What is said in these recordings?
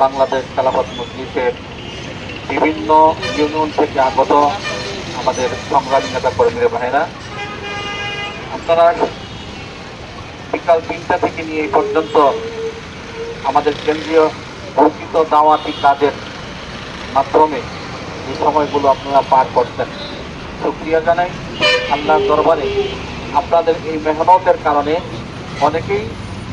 বাংলাদেশ খেলাফত মজলিসের বিভিন্ন ইউনিয়ন থেকে আগত আমাদের সংগ্রামী নেতা কর্মীরা ভাইরা, আপনারা বিকাল 3টা থেকে নিয়ে এই পর্যন্ত আমাদের কেন্দ্রীয় ঘোষিত দাওয়াতি কাজের মাধ্যমে এই সময়গুলো আপনারা পার করছেন। শুকরিয়া জানাই আল্লাহর দরবারে। আপনাদের এই মেহনতের কারণে অনেকেই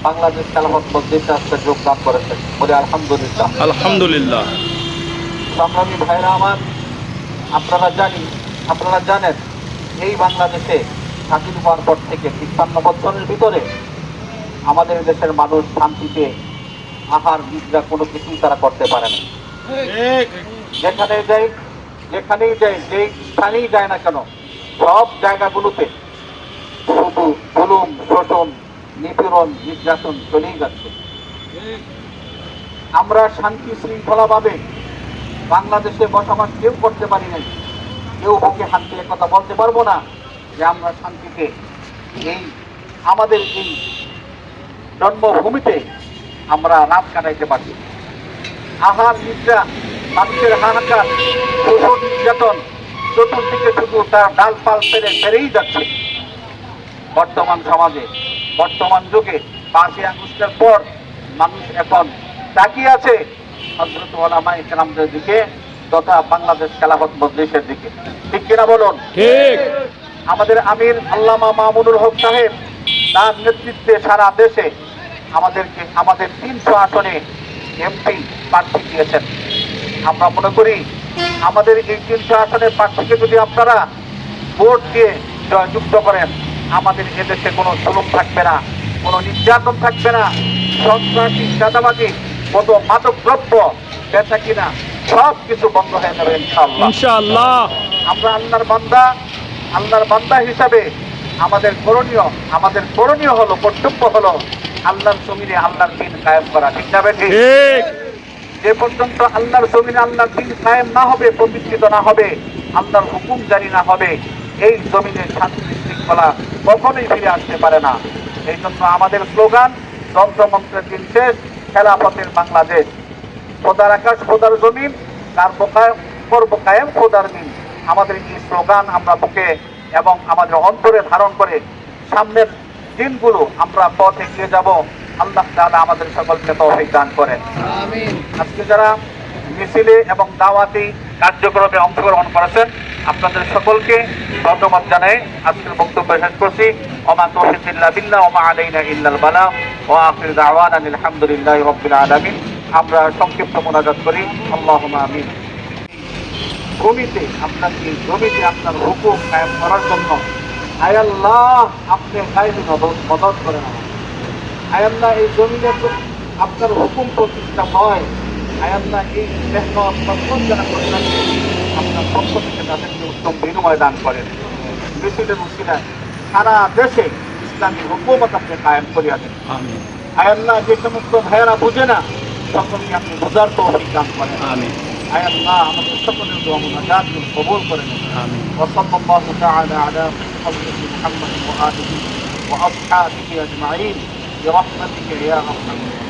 বাংলাদেশ খেলাফত মজলিসে আজকে যোগদান করেছেন, বলে আলহামদুলিল্লাহ। আলহামদুলিল্লাহ। সংগ্রামী ভাইরা আমার, আপনারা জানেন এই বাংলাদেশে স্বাধীন হওয়ার পর থেকে ৫৩ বছরের ভিতরে আমাদের দেশের মানুষ শান্তিতে আহার নিদ্রা কোনো কিছুই তারা করতে পারে না। যেখানেই যায় যেই স্থানেই যায় না কেন, সব জায়গাগুলোতে শুধু জুলুম, শোষণ, নিপীড়ন, নির্যাতন চলেই যাচ্ছে। আমরা শান্তি শৃঙ্খলাভাবে বাংলাদেশে বসবাস কেউ করতে পারি নাই। কেউ বুকে হাত দিয়ে কথা বলতে পারবো না যে আমরা শান্তিতে আমাদের এই জন্মভূমিতে আমরা রাত কাটাইতে পারি। আহার নিদ্রা, মানুষের হাহাকার, শোষণ, নির্যাতন চতুর্দিকে শুধু তার ডালপাল পেরেই যাচ্ছে। বর্তমান সমাজে, বর্তমান যুগে 5ই আগস্টের পর মানুষ এখন তাকিয়ে আছে হযরত উলামায়ে কেরামদের দিকে তথা বাংলাদেশ খেলাফত মজলিসের দিকে। ঠিক কিনা বলুন? ঠিক। আমাদের আমির আল্লামা মামুনুল হক সাহেব তার নেতৃত্বে সারা দেশে আমাদের 300 আসনে এমপি প্রার্থী দিয়েছেন। আমরা মনে করি আমাদের এই 300 আসনের প্রার্থীকে যদি আপনারা ভোট দিয়ে জয়যুক্ত করেন, আমাদের এদেশে কোনো জুলুম থাকবে না, কোনো নির্যাতন থাকবে না, সন্ত্রাসী, চাঁদাবাজি, কত মাদক দ্রব্য বেচা কিনা সব কিছু বন্ধ হয়ে যাবে ইনশাআল্লাহ। আমরা আল্লাহর বান্দা হিসাবে আমাদের করণীয় হলো, কর্তব্য হলো আল্লাহর জমিনে আল্লাহর দ্বীন কায়েম করা। ঠিক না বেঠিক? যে পর্যন্ত আল্লাহর জমিনে আল্লাহর দ্বীন কায়েম না হবে, প্রতিষ্ঠিত না হবে, আল্লাহর হুকুম জারি না হবে, এই জমিনে শান্তি শৃঙ্খলা কখনোই ফিরে আসতে পারে না। এই জন্য আমাদের স্লোগান যন্ত্রমন্ত্রের দিন শেষ, খেলাফতের বাংলাদেশ। খোদার আকাশ, খোদার জমিন, কার করব কায়েম খোদার দিন। আমাদের এই স্লোগান আমরা বুকে এবং আমাদের অন্তরে ধারণ করে সামনের দিনগুলো আমরা পথ এগিয়ে যাব। আল্লাহ তাআলা আমাদের সকলকে তৌফিক দান করেন। আমিন। আজকে যারা মিছিলে এবং দাওয়াতি কার্যক্রমে অংশগ্রহণ করেছেন, আপনাদের সকলকে ধন্যবাদ জানাই আজকের বক্তব্য শেষ করছি। ওমা তাওফীক ইল্লা বিল্লাহ ওমা আলাইনা ইল্লাল বালাগ ওয়া আখির দাওয়ানা আলহামদুলিল্লাহি রাব্বিল আলামিন। আমরা সংক্ষিপ্ত মোনাজাত করি। আল্লাহুম্মা আমিন। জমিতে আপনার হুকুম কায়েম করার জন্য আয় আল্লাহ আপনি গায়বী মদত করেন। আয় আল্লাহ এই জমিনে আপনার হুকুম প্রতিষ্ঠা হয়। আয় আল্লাহ এই মেহনত যারা করে থাকবে আপনার পক্ষ থেকে তাদেরকে উত্তম বিনিময় দান করেন। মিছিলের উসিলায় সারা দেশে ইসলামী হুকুমত আপনি কায়েম করিয়া দেন। আয় আল্লাহ যে সমস্ত ভাইয়েরা বুঝে না, সকলকে আপনি বোঝার তৌফিক দান করেন। আয় আল্লাহ আমাদের সকলের দোয়া মুনাজাত কবুল করে নেন। আমিন। ওয়া সাল্লাল্লাহু তাআলা আলা হযরতি মুহাম্মদ ওয়া আলিহি ওয়া আসহাবিহি আজমাইন বিরহমাতিকা ইয়া আরহামার রাহিমিন।